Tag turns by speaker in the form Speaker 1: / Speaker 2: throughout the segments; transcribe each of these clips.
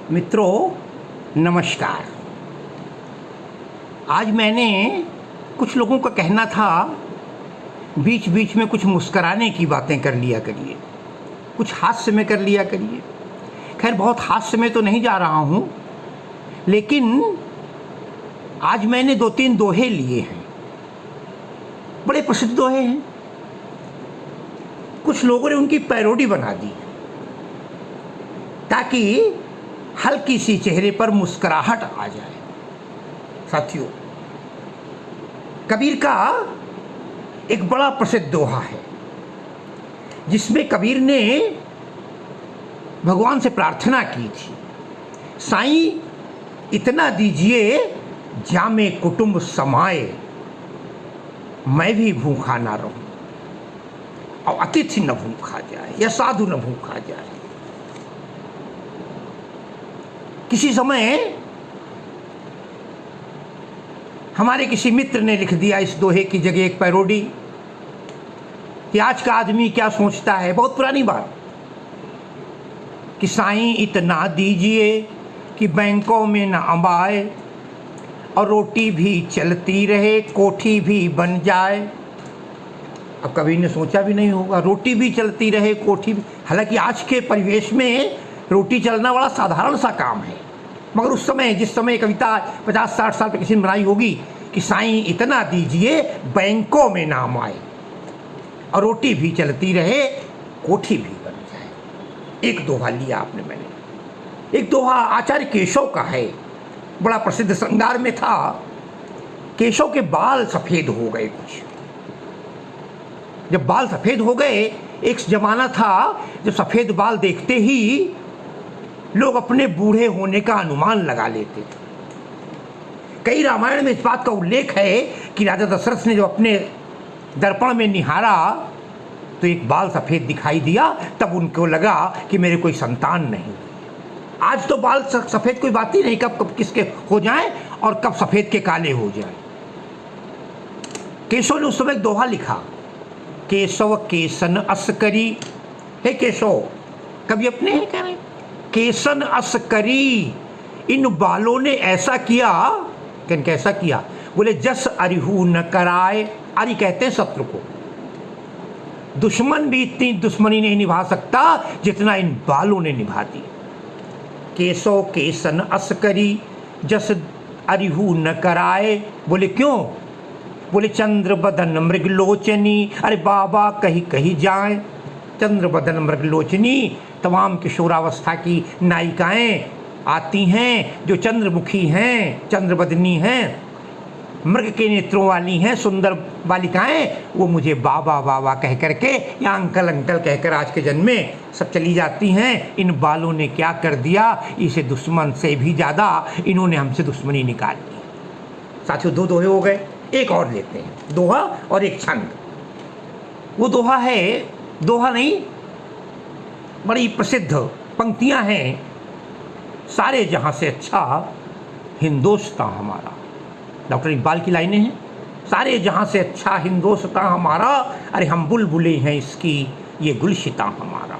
Speaker 1: मित्रों नमस्कार। आज मैंने कुछ लोगों का कहना था बीच बीच में कुछ मुस्कराने की बातें कर लिया करिए, कुछ हास्य में कर लिया करिए। खैर बहुत हास्य में तो नहीं जा रहा हूँ, लेकिन आज मैंने 2-3 दोहे लिए हैं, बड़े प्रसिद्ध दोहे हैं। कुछ लोगों ने उनकी पैरोडी बना दी ताकि हल्की सी चेहरे पर मुस्कुराहट आ जाए। साथियों, कबीर का एक बड़ा प्रसिद्ध दोहा है जिसमें कबीर ने भगवान से प्रार्थना की थी, साईं इतना दीजिए जामे कुटुंब समाए, मैं भी भूखा ना रहूं और अतिथि न भूखा जाए या साधु न भूखा जाए। किसी समय हमारे किसी मित्र ने लिख दिया इस दोहे की जगह एक पैरोडी कि आज का आदमी क्या सोचता है। बहुत पुरानी बात कि साईं इतना दीजिए कि बैंकों में न अंबाए और रोटी भी चलती रहे, कोठी भी बन जाए। अब कभी ने सोचा भी नहीं होगा रोटी भी चलती रहे, कोठी भी। हालांकि आज के परिवेश में रोटी चलना बड़ा साधारण सा काम है, मगर उस समय जिस समय कविता 50-60 साल पर किसी ने बनाई होगी कि साईं इतना दीजिए बैंकों में नाम आए और रोटी भी चलती रहे, कोठी भी बन जाए। एक दोहा लिया आपने मैंने। एक दोहा आचार्य केशव का है, बड़ा प्रसिद्ध। श्रृंगार में था, केशव के बाल सफ़ेद हो गए कुछ। जब बाल सफ़ेद हो गए, एक जमाना था जब सफ़ेद बाल देखते ही लोग अपने बूढ़े होने का अनुमान लगा लेते थे। कई रामायण में इस बात का उल्लेख है कि राजा दशरथ ने जब अपने दर्पण में निहारा तो एक बाल सफ़ेद दिखाई दिया, तब उनको लगा कि मेरे कोई संतान नहीं। आज तो बाल सफ़ेद कोई बात ही नहीं, कब कब किसके हो जाएं और कब सफ़ेद के काले हो जाएं। केशव ने उस समय एक दोहा लिखा, केशव केसन अस करी। हे केशव, कभी अपने हैं कह रहे, केसन अस करी, इन बालों ने ऐसा किया। कैसा किया? बोले जस अरिहू न कराए। अरि कहते हैं शत्रु को। दुश्मन भी इतनी दुश्मनी नहीं निभा सकता जितना इन बालों ने निभा दी। केशव केसन अस करी, जस अरिहू न कराए। बोले क्यों? बोले चंद्र बदन मृगलोचनी। अरे बाबा कहीं कहीं जाए। चंद्र बदन मृगलोचनी, तमाम किशोरावस्था की नायिकाएं आती हैं जो चंद्रमुखी हैं, चंद्रबदनी हैं, मृग के नेत्रों वाली हैं, सुंदर बालिकाएं। वो मुझे बाबा बाबा कह करके या अंकल अंकल कहकर आज के जन्म में सब चली जाती हैं। इन बालों ने क्या कर दिया, इसे दुश्मन से भी ज़्यादा इन्होंने हमसे दुश्मनी निकाल दी। साथियों, 2 दोहे हो गए, एक और लेते हैं, दोहा और एक छंद। वो दोहा है, दोहा नहीं, बड़ी प्रसिद्ध पंक्तियां हैं। सारे जहां से अच्छा हिंदोस्तां हमारा। डॉक्टर इकबाल की लाइनें हैं। सारे जहां से अच्छा हिंदोस्तां हमारा, अरे हम बुलबुलें हैं इसकी, ये गुलशिता हमारा।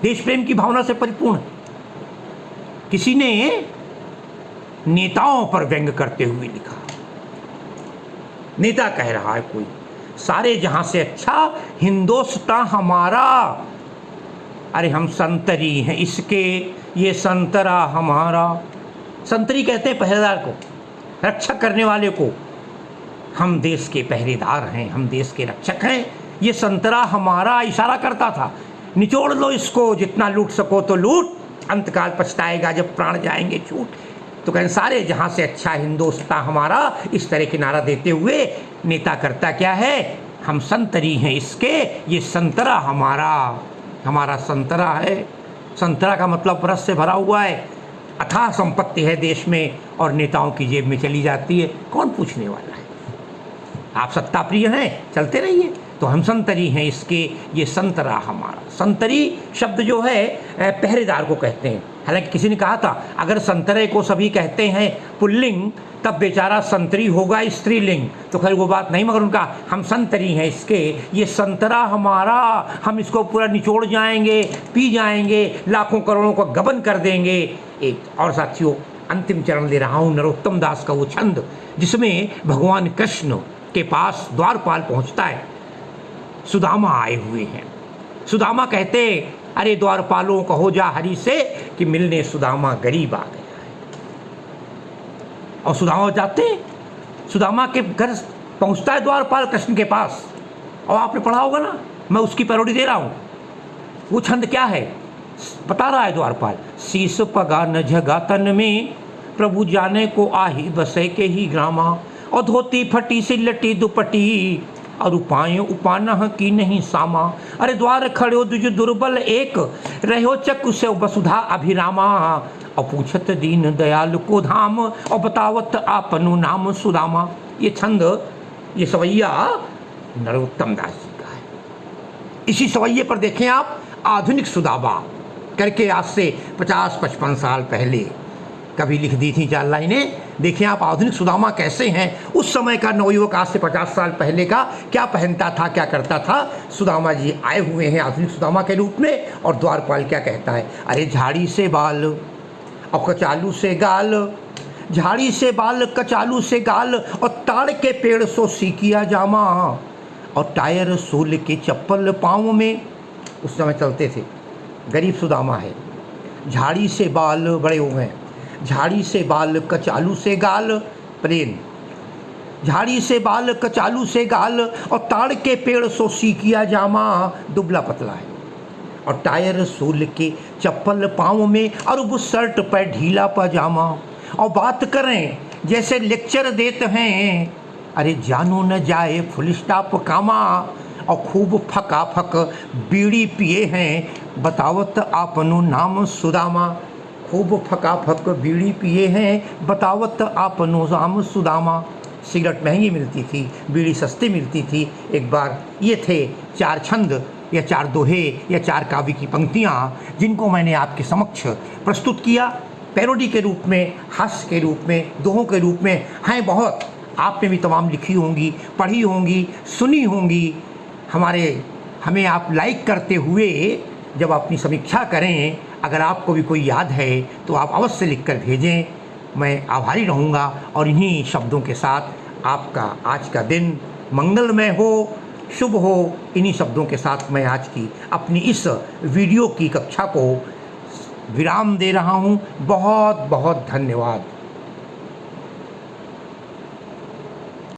Speaker 1: देश प्रेम की भावना से परिपूर्ण। किसी ने नेताओं पर व्यंग करते हुए लिखा, नेता कह रहा है कोई, सारे जहां से अच्छा हिंदोस्तां हमारा, अरे हम संतरी हैं इसके, ये संतरा हमारा। संतरी कहते हैं पहरेदार को, रक्षा करने वाले को। हम देश के पहरेदार हैं, हम देश के रक्षक हैं, ये संतरा हमारा। इशारा करता था, निचोड़ लो इसको, जितना लूट सको तो लूट, अंतकाल पछताएगा जब प्राण जाएंगे छूट। तो कहें सारे जहां से अच्छा हिंदोस्तां हमारा, इस तरह के नारा देते हुए नेता करता क्या है, हम संतरी हैं इसके, ये संतरा हमारा। हमारा संतरा है। संतरा का मतलब रस से भरा हुआ है, अथाह संपत्ति है देश में और नेताओं की जेब में चली जाती है। कौन पूछने वाला है? आप सत्ता प्रिय हैं, चलते रहिए। तो हम संतरी हैं इसके, ये संतरा हमारा। संतरी शब्द जो है पहरेदार को कहते हैं। हालांकि किसी ने कहा था अगर संतरे को सभी कहते हैं पुल्लिंग तब बेचारा संतरी होगा स्त्रीलिंग, तो खैर वो बात नहीं, मगर उनका हम संतरी हैं इसके, ये संतरा हमारा, हम इसको पूरा निचोड़ जाएंगे, पी जाएंगे, लाखों करोड़ों को गबन कर देंगे। एक और साथियों, अंतिम चरण ले रहा हूँ नरोत्तम दास का वो छंद जिसमें भगवान कृष्ण के पास द्वारपाल पहुँचता है, सुदामा आए हुए हैं। सुदामा कहते, अरे द्वारपालों कहो जा हरि से कि मिलने सुदामा गरीब आ गया है। और सुदामा जाते, सुदामा के घर पहुंचता है द्वारपाल कृष्ण के पास, और आपने पढ़ा होगा ना, मैं उसकी पैरोडी दे रहा हूं। वो छंद क्या है बता रहा है द्वारपाल, शीस पगा न झगा तन में, प्रभु जाने को आही बसे के ही ग्रामा, और धोती फटी सी लटी दुपटी, और उपाय उपाना की नहीं सामा, अरे द्वार खड़ो दुज दुर्बल एक, रहो चक्कु से वसुधा अभिरामा, और पूछत दीन दयाल को धाम, और बतावत आपनु नाम सुदामा। ये छंद, ये सवैया नरोत्तम दास जी का है। इसी सवैये पर देखें आप, आधुनिक सुदामा करके आज से 50-55 साल पहले कभी लिख दी थी 4 लाइनें। देखिए आप आधुनिक सुदामा कैसे हैं, उस समय का नवयुवक आज से 50 साल पहले का क्या पहनता था, क्या करता था। सुदामा जी आए हुए हैं आधुनिक सुदामा के रूप में, और द्वारपाल क्या कहता है, अरे झाड़ी से बाल और कचालू से गाल, झाड़ी से बाल कचालू से गाल, और ताड़ के पेड़ सो सीकिया जामा, और टायर सोल के चप्पल पाँव में, उस समय चलते थे। गरीब सुदामा है, झाड़ी से बाल बड़े हो गए, झाड़ी से बाल कचालू से गाल, प्लेन, झाड़ी से बाल कचालू से गाल, और ताड़ के पेड़ सो सीकिया जामा, दुबला पतला है, और टायर सोल के चप्पल पाँव में, और वो शर्ट पर ढीला पजामा, और बात करें जैसे लेक्चर देते हैं, अरे जानो न जाए फुल स्टॉप कामा, और खूब फका फक बीड़ी पिए हैं, बतावत आपनो नाम सुदामा, खूब फका फक बीड़ी पिए हैं, बतावत आपनो नाम सुदामा। सिगरेट महंगी मिलती थी, बीड़ी सस्ती मिलती थी। एक बार ये थे 4 छंद या 4 दोहे या 4 काव्य की पंक्तियाँ जिनको मैंने आपके समक्ष प्रस्तुत किया, पैरोडी के रूप में, हास्य के रूप में, दोहों के रूप में हैं बहुत। आपने भी तमाम लिखी होंगी, पढ़ी होंगी, सुनी होंगी। हमें आप लाइक करते हुए जब अपनी समीक्षा करें, अगर आपको भी कोई याद है तो आप अवश्य लिख कर भेजें, मैं आभारी रहूँगा। और इन्हीं शब्दों के साथ आपका आज का दिन मंगलमय हो, शुभ हो। इन्हीं शब्दों के साथ मैं आज की अपनी इस वीडियो की कक्षा को विराम दे रहा हूँ। बहुत बहुत धन्यवाद।